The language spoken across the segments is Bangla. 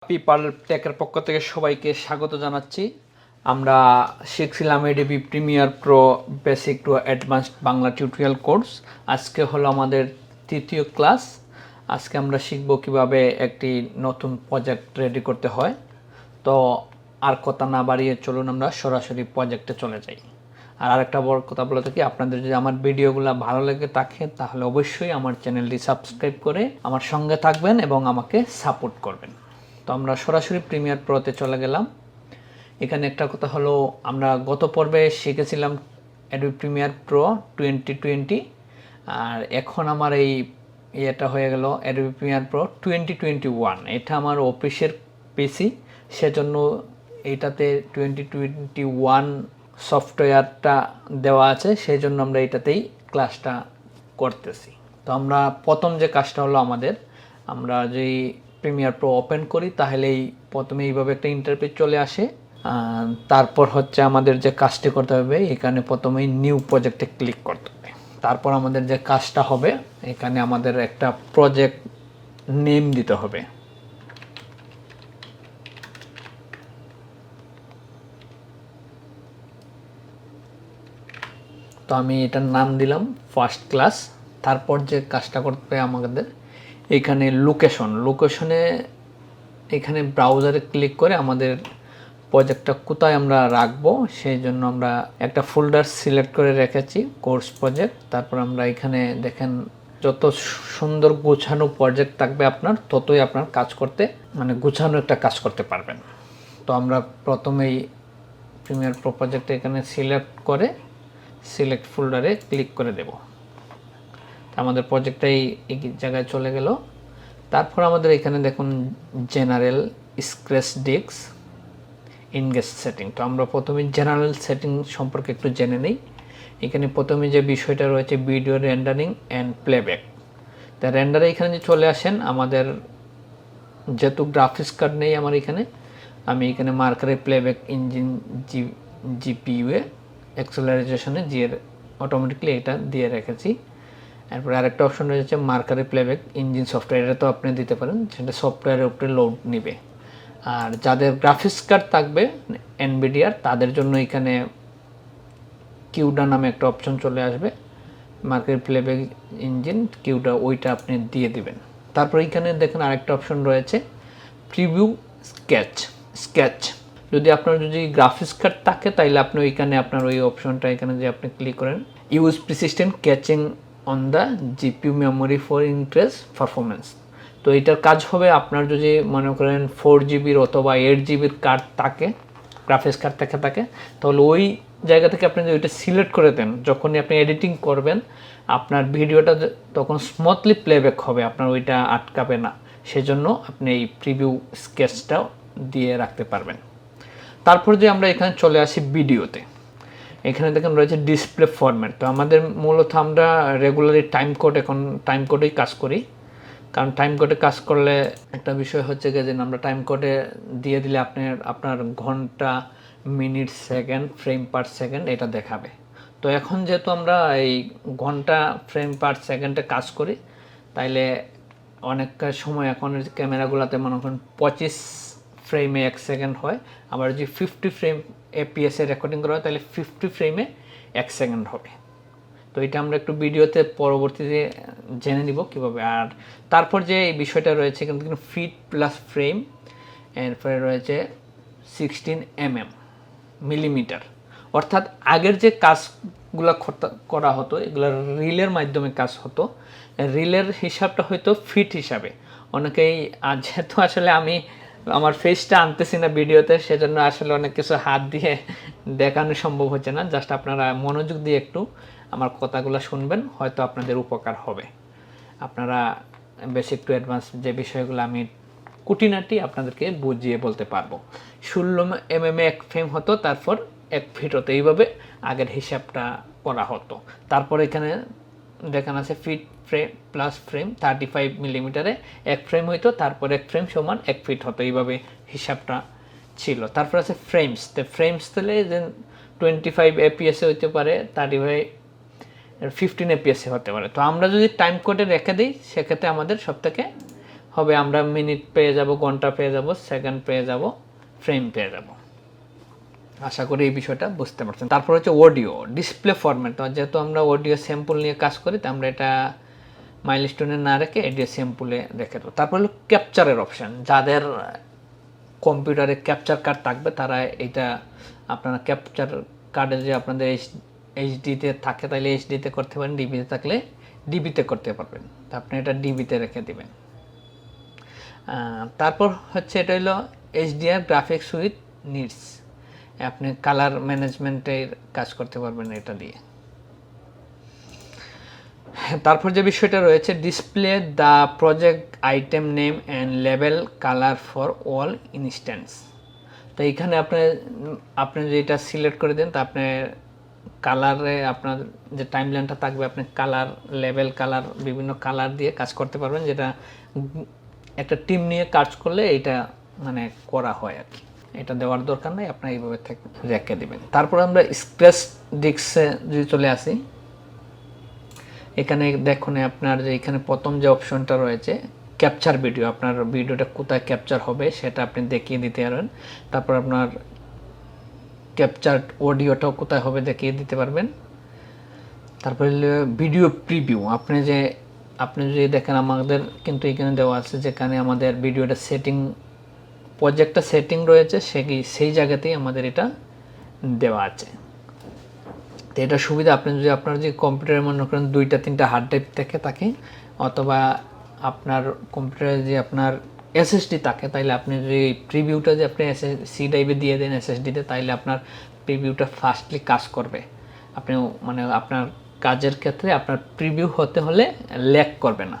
পিপাল টেকের পক্ষ থেকে সবাইকে স্বাগত জানাচ্ছি। আমরা শিখছিলাম Adobe Premiere Pro basic to advanced Bangla tutorial course. আজকে হলো আমাদের তৃতীয় ক্লাস। আজকে আমরা শিখব কিভাবে একটি নতুন প্রজেক্ট রেডি করতে হয়। তো আর কথা না বাড়িয়ে চলুন আমরা সরাসরি প্রজেক্টে চলে যাই। আর আরেকটা বড় কথা বলে থাকি, আপনাদের যদি আমার ভিডিওগুলো ভালো লেগে থাকে তাহলে অবশ্যই আমার চ্যানেলটি সাবস্ক্রাইব করে আমার সঙ্গে থাকবেন এবং আমাকে সাপোর্ট করবেন। তো আমরা সরাসরি প্রিমিয়ার প্রোতে চলে গেলাম। এখানে একটা কথা হলো, আমরা গত পর্বে শিখেছিলাম অ্যাডোবি প্রিমিয়ার প্রো 2020, আর এখন আমার এই ইয়েটা হয়ে গেল অ্যাডোবি প্রিমিয়ার প্রো 2021। এটা আমার অফিসের পিসি, সেজন্য এইটাতে 2021 সফটওয়্যারটা দেওয়া আছে, সেই জন্য আমরা এটাতেই ক্লাসটা করতেছি। তো আমরা প্রথম যে কাজটা হলো, আমরা যেই প্রিমিয়ার প্রো ওপেন করি তাহলেই প্রথমে এইভাবে একটা ইন্টারফেস চলে আসে। তারপর হচ্ছে আমাদের যে কাজটি করতে হবে, এখানে প্রথমেই নিউ প্রজেক্টে ক্লিক করতে হবে। তারপর আমাদের যে কাজটা হবে, এখানে আমাদের একটা প্রজেক্ট নেম দিতে হবে। তো আমি এটার নাম দিলাম ফার্স্ট ক্লাস। তারপর যে কাজটা করতে হবে আমাদের, এখানে লোকেশনে এখানে ব্রাউজারে ক্লিক করে আমাদের প্রজেক্টটা কোথায় আমরা রাখবো সেই জন্য আমরা একটা ফোল্ডার সিলেক্ট করে রেখেছি, কোর্স প্রজেক্ট। তারপর আমরা এখানে দেখেন, যত সুন্দর গোছানো প্রজেক্ট থাকবে আপনার, ততই আপনার কাজ করতে গোছানো একটা কাজ করতে পারবেন। তো আমরা প্রথমেই প্রিমিয়ার প্রো প্রজেক্টে এখানে সিলেক্ট করে সিলেক্ট ফোল্ডারে ক্লিক করে দেব। আমাদের প্রজেক্টটাই এই জায়গায় চলে গেল। তারপর আমাদের এখানে দেখুন general, scratch disk, engage setting. তো আমরা প্রথমে জেনারেল সেটিং সম্পর্কে একটু জেনে নিই। এখানে প্রথমে যে বিষয়টা রয়েছে ভিডিও রেন্ডারিং অ্যান্ড প্লেব্যাক। তা রেন্ডারে এখানে যে চলে আসেন, আমাদের যেহেতু গ্রাফিক্স কার্ড নেই আমার এখানে, আমি এখানে মার্কারে প্লেব্যাক ইঞ্জিন জিপিইউএ অ্যাক্সেলারাইজেশনে অটোমেটিকলি এটা দিয়ে রেখেছি। এরপরে আরেকটা অপশন রয়েছে মার্কারে প্লেব্যাক ইঞ্জিন সফটওয়্যার, এটা তো আপনি দিতে পারেন, সেটা সফটওয়্যারের উপরে লোড নেবে। আর যাদের গ্রাফিক্স কার্ড থাকবে এনভিডিআর, তাদের জন্য এখানে কিউডা নামে একটা অপশন চলে আসবে, মার্কারে প্লেব্যাক ইঞ্জিন কিউডা, ওইটা আপনি দিয়ে দিবেন। তারপর এখানে দেখেন আরেকটা অপশন রয়েছে প্রিভিউ স্কেচ। যদি গ্রাফিক্স কার্ড থাকে তাইলে আপনি ওইখানে আপনার ওই অপশনটা এখানে যে আপনি ক্লিক করেন, use persistent caching on the GPU memory for increase performance. তো এটার কাজ হবে, আপনার যদি মনে করেন 4GB অথবা 8GB কার্ড থাকে, গ্রাফিক্স কার্ড থাকে, তাহলে ওই জায়গা থেকে আপনি যদি ওইটা সিলেক্ট করে দেন, যখনই আপনি এডিটিং করবেন আপনার ভিডিওটা তখন স্মুথলি প্লেব্যাক হবে, আপনার ওইটা আটকাবে না। সেজন্য আপনি এই প্রিভিউ স্কেচটাও দিয়ে রাখতে পারবেন। তারপর যে আমরা এখানে চলে আসি ভিডিওতে, এখানে দেখেন রয়েছে ডিসপ্লে ফরম্যাট। তো আমাদের মূলত আমরা রেগুলারলি টাইম কোডেই কাজ করি, কারণ টাইম কোডে কাজ করলে একটা বিষয় হচ্ছে যে আমরা টাইম কোডে দিয়ে দিলে আপনার ঘন্টা, minute, second, frame per second এটা দেখাবে। তো এখন যেহেতু আমরা এই ঘন্টা, ফ্রেম পার সেকেন্ডে কাজ করি, তাইলে অনেকটা সময় এখন ক্যামেরাগুলোতে মনে করেন 25 ফ্রেমে 1 সেকেন্ড হয়, আবার যদি 50 ফ্রেম এপিএসে রেকর্ডিং করা হয় তাহলে 50 ফ্রেমে 1 সেকেন্ড হবে। তো এটা আমরা একটু ভিডিওতে পরবর্তীতে জেনে নিব কীভাবে। আর তারপর যে এই বিষয়টা রয়েছে কিন্তু ফিট প্লাস ফ্রেম, এরপরে রয়েছে 16 মিলিমিটার। অর্থাৎ আগের যে কাজগুলো করা হতো, এগুলো রিলের মাধ্যমে কাজ হতো, রিলের হিসাবটা হয়তো ফিট হিসাবে অনেকেই, যেহেতু আসলে আমি আমার ফেসটা আনতেছি না ভিডিওতে, সেজন্য আসলে অনেক কিছু হাত দিয়ে দেখানো সম্ভব হচ্ছে না। জাস্ট আপনারা মনোযোগ দিয়ে একটু আমার কথাগুলো শুনবেন, হয়তো আপনাদের উপকার হবে। আপনারা বেসিক টু অ্যাডভান্স যে বিষয়গুলো আমি খুঁটিনাটি আপনাদেরকে বুঝিয়ে বলতে পারবো। 16 1 ফ্রেম হতো, তারপর 1 ফিট হতো, এইভাবে আগের হিসাবটা করা হতো। তারপর এখানে দেখানো আছে ফিট ফ্রেম প্লাস ফ্রেম 35 মিলিমিটারে 1 ফ্রেম হইতো, তারপর 1 ফ্রেম সমান 1 ফিট হতো, এইভাবে হিসাবটা ছিল। তারপর আছে ফ্রেমস। তো ফ্রেমস তাহলে যে 25 এপিএসে হইতে পারে, 15 এপিএসে হতে পারে। তো আমরা যদি টাইম কোডে রেখে দিই, সেক্ষেত্রে আমাদের সবথেকে হবে আমরা মিনিট পেয়ে যাব, ঘন্টা পেয়ে যাব, সেকেন্ড পেয়ে যাব, ফ্রেম পেয়ে যাব। আশা করি এই বিষয়টা বুঝতে পারছেন। তারপর হচ্ছে অডিও ডিসপ্লে ফরম্যাট। যেহেতু আমরা অডিও স্যাম্পল নিয়ে কাজ করি, তো আমরা এটা মাইলস্টোনে না রেখে অডিও স্যাম্পলে রেখে দেবো। তারপর হলো ক্যাপচারের অপশান। যাদের কম্পিউটারে ক্যাপচার কার্ড থাকবে তারা এটা আপনারা ক্যাপচার কার্ডে যে আপনাদের এইচডিতে থাকে তাহলে এইচডিতে করতে পারেন, ডিবিতে থাকলে ডিবিতে করতে পারবেন। তো আপনি এটা ডিবিতে রেখে দিবেন। তারপর হচ্ছে এটা হলো এইচডিআর গ্রাফিক্স উইথ নিডস। আপনি কালার ম্যানেজমেন্টের কাজ করতে পারবেন এটা দিয়ে। তারপর যে বিষয়টা রয়েছে display the project item name and label colour for all instance. তো এইখানে আপনি যেটা সিলেক্ট করে দেন, তা আপনি কালারে আপনার যে টাইমলাইনটা থাকবে আপনি কালার লেবেল কালার বিভিন্ন কালার দিয়ে কাজ করতে পারবেন, যেটা একটা টিম নিয়ে কাজ করলে এটা মানে করা হয় আর কি। এটা দেওয়ার দরকার নেই, আপনার এইভাবে রেখে দেবেন। তারপর আমরা স্ক্র্যাচ ডিস্কে যদি চলে আসি, এখানে দেখুন আপনার যে এখানে প্রথম যে অপশনটা রয়েছে ক্যাপচার ভিডিও, আপনার ভিডিওটা কোথায় ক্যাপচার হবে সেটা আপনি দেখিয়ে দিতে পারবেন। তারপর আপনার ক্যাপচার অডিওটাও কোথায় হবে দেখিয়ে দিতে পারবেন। তারপরে ভিডিও প্রিভিউ, আপনি যদি দেখেন আমাদের কিন্তু এখানে দেওয়া আছে যেখানে আমাদের ভিডিওটা সেটিং প্রজেক্টটা সেটিং রয়েছে সেই জায়গাতেই আমাদের এটা দেওয়া আছে। তো এটা সুবিধা, আপনি যদি আপনার যে কম্পিউটারে মনে করেন 2-3টা হার্ড ড্রাইভ থেকে থাকে, অথবা আপনার কম্পিউটারে যে আপনার এসএসডি থাকে, তাইলে আপনি যদি প্রিভিউটা যে আপনি সি ড্রাইভে দিয়ে দেন এসএসডিতে, তাইলে আপনার প্রিভিউটা ফাস্টলি কাজ করবে। আপনি মানে আপনার কাজের ক্ষেত্রে আপনার প্রিভিউ হতে হলে ল্যাগ করবে না।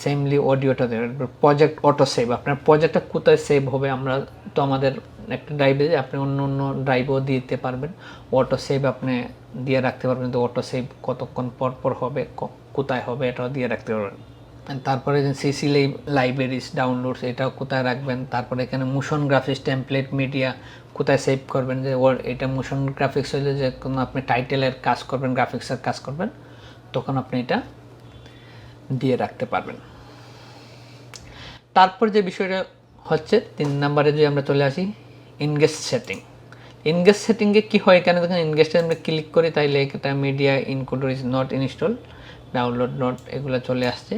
সেমলি অডিওটা দেবে প্রজেক্ট অটো সেভ, আপনার প্রজেক্টটা কোথায় সেভ হবে আমরা তো আমাদের একটা ড্রাইভে আপনি অন্য ড্রাইভও দিতে পারবেন, অটো সেভ আপনি দিয়ে রাখতে পারবেন। তো অটো সেভ কতক্ষণ পর হবে, কোথায় হবে এটাও দিয়ে রাখতে পারবেন। তারপরে সিসি লাইব্রেরিজ ডাউনলোডস এটাও কোথায় রাখবেন। তারপরে এখানে মোশন গ্রাফিক্স টেমপ্লেট মিডিয়া কোথায় সেভ করবেন, যে এটা মোশন গ্রাফিক্স হলে যে কোনো আপনি টাইটেলের কাজ করবেন, গ্রাফিক্সের কাজ করবেন, তখন আপনি এটা দিয়ে রাখতে পারবেন। তারপর যে বিষয়টা হচ্ছে 3 নম্বরে যে আমরা চলে আসি ইনগেজ সেটিং। ইনগেজ সেটিংয়ে কী হয়, এখানে দেখেন ইনগেজটা আমরা ক্লিক করি, তাইলে এটা media encoder is not install, download not এগুলো চলে আসছে।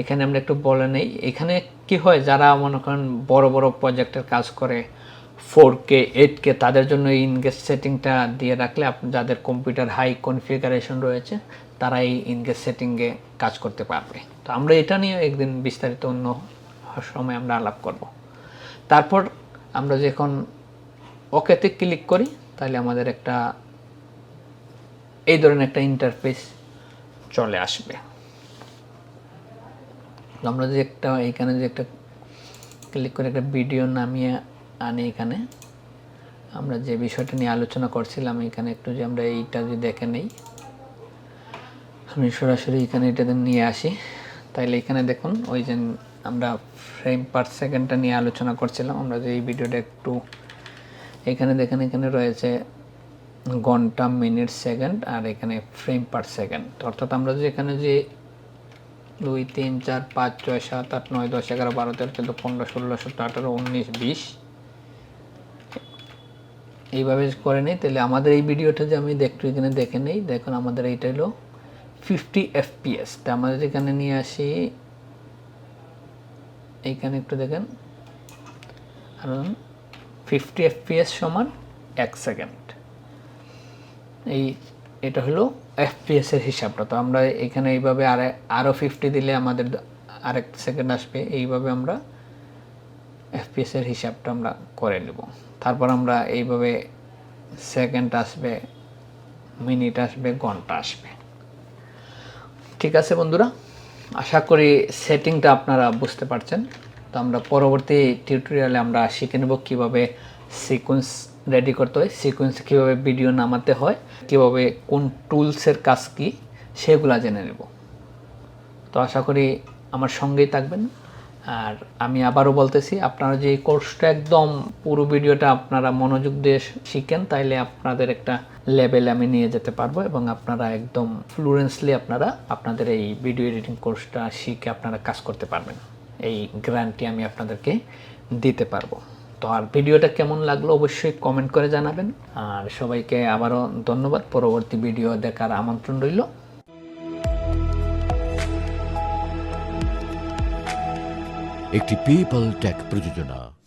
এখানে আমরা একটু বলে নেই, এখানে কি হয় যারা মনে করেন বড় প্রজেক্টের কাজ করে 4K 8K তাদের জন্য এই ইনগেজ সেটিংটা দিয়ে রাখলে যাদের কম্পিউটার হাই কনফিগারেশন রয়েছে তারা এই ইনগেজ সেটিংয়ে কাজ করতে পারবে। তো আমরা এটা নিয়ে একদিন বিস্তারিত অন্য সময় আমরা আলাপ করব। তারপর আমরা যখন ওকেতে ক্লিক করি তাহলে আমাদের একটা এই ধরনের একটা ইন্টারফেস চলে আসবে। আমরা যে এখানে যে একটা ক্লিক করে একটা ভিডিও নামিয়ে আনি, এখানে আমরা যে বিষয়টা নিয়ে আলোচনা করছিলাম এখানে একটু যে আমরা এইটা যদি দেখে নেই, আমি সরাসরি এখানে এটাতে নিয়ে আসি, তাইলে এখানে দেখুন ওই যে আমরা ফ্রেম পার সেকেন্ডটা নিয়ে আলোচনা করছিলাম, আমরা যে এই ভিডিওটা একটু এখানে দেখেন এখানে রয়েছে ঘন্টা, মিনিট, সেকেন্ড আর এখানে ফ্রেম পার সেকেন্ড। অর্থাৎ আমরা যে এখানে যে 2, 3, 4, 5, 6, 7, 8, 9, 10, 11, 12, 13, 14, 15, 16, 17, 18, 19, 20 এইভাবে করে নেই, তাহলে আমাদের এই ভিডিওটা যে আমি একটু এখানে দেখে নেই, দেখুন আমাদের এইটা হলো 50 FPS। তা আমাদের এখানে নিয়ে আসি, এইখানে একটু দেখেন, কারণ 50 FPS সমান 1 সেকেন্ড, এটা হলো FPS এর হিসাবটা। তো আমরা এখানে এইভাবে আরও 50 দিলে আমাদের আরেক সেকেন্ড আসবে, এইভাবে আমরা FPS এর হিসাবটা আমরা করে নেব। তারপর আমরা এইভাবে সেকেন্ড আসবে, মিনিট আসবে, ঘন্টা আসবে। ঠিক আছে বন্ধুরা, আশা করি সেটিংটা আপনারা বুঝতে পারছেন। তো আমরা পরবর্তী টিউটোরিয়ালে আমরা শিখে নেব কীভাবে সিকোয়েন্স রেডি করতে হয়, সিকোয়েন্সে কীভাবে ভিডিও নামাতে হয়, কীভাবে কোন টুলসের কাজ কী সেগুলো জেনে নেব। তো আশা করি আমার সঙ্গেই থাকবেন। আর আমি আবারও বলতেছি, আপনারা যে কোর্সটা একদম পুরো ভিডিওটা আপনারা মনোযোগ দিয়ে শিখেন, তাইলে আপনাদের একটা লেভেলে আমি নিয়ে যেতে পারবো এবং আপনারা একদম ফ্লুয়েন্টলি আপনারা আপনাদের এই ভিডিও এডিটিং কোর্সটা শিখে আপনারা কাজ করতে পারবেন। এই গ্যারান্টি আমি আপনাদেরকে দিতে পারবো। তো আর ভিডিওটা কেমন লাগলো অবশ্যই কমেন্ট করে জানাবেন। আর সবাইকে আবারও ধন্যবাদ। পরবর্তী ভিডিও দেখার আমন্ত্রণ রইল। একটি পেপাল ট্যাগ প্রযোজনা।